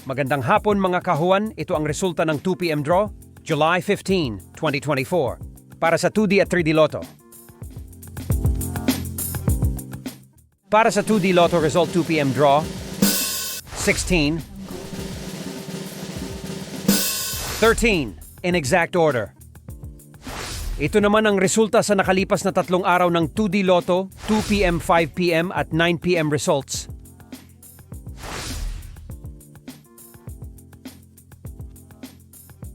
Magandang hapon mga kahuan, ito ang resulta ng 2 p.m. draw, July 15, 2024, para sa 2D at 3D Lotto. Para sa 2D Lotto result 2 p.m. draw, 16, 13, in exact order. Ito naman ang resulta sa nakalipas na 3 araw ng 2D Lotto, 2 p.m., 5 p.m. at 9 p.m. results.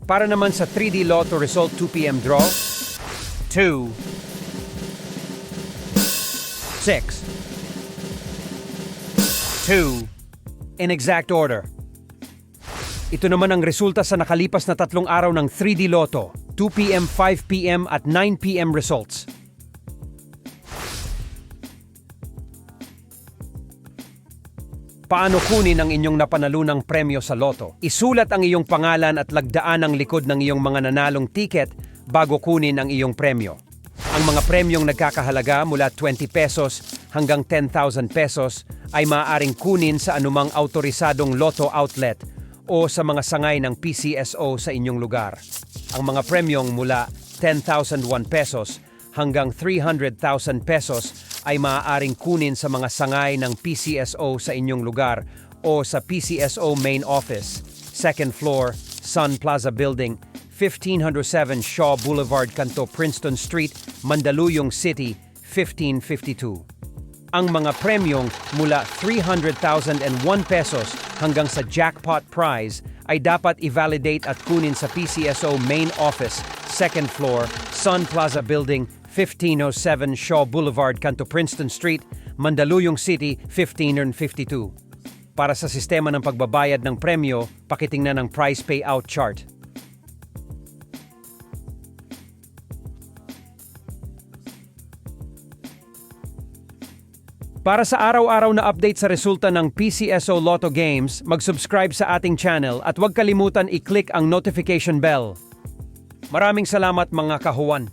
Para naman sa 3D Lotto result 2 p.m. draw, 2, 6, 2, in exact order. Ito naman ang resulta sa nakalipas na 3 araw ng 3D Lotto, 2 p.m., 5 p.m. at 9 p.m. results. Paano kunin ang inyong napanalunang premyo sa Lotto? Isulat ang iyong pangalan at lagdaan ang likod ng iyong mga nanalong tiket bago kunin ang iyong premyo. Ang mga premyong nagkakahalaga mula 20 pesos hanggang 10,000 pesos ay maaaring kunin sa anumang autorisadong Lotto outlet o sa mga sangay ng PCSO sa inyong lugar. Ang mga premyong mula 10,001 pesos hanggang 300,000 pesos ay maaaring kunin sa mga sangay ng PCSO sa inyong lugar o sa PCSO Main Office, 2nd floor, Sun Plaza Building, 1507 Shaw Boulevard, Kanto Princeton Street, Mandaluyong City, 1552. Ang mga premyong mula 300,001 pesos hanggang sa jackpot prize ay dapat i-validate at kunin sa PCSO Main Office, 2nd floor, Sun Plaza Building, 1507 Shaw Boulevard, Kanto Princeton Street, Mandaluyong City, 1552. Para sa sistema ng pagbabayad ng premyo, pakitingnan ang price payout chart. Para sa araw-araw na update sa resulta ng PCSO Lotto Games, mag-subscribe sa ating channel at huwag kalimutan i-click ang notification bell. Maraming salamat mga kahuwan!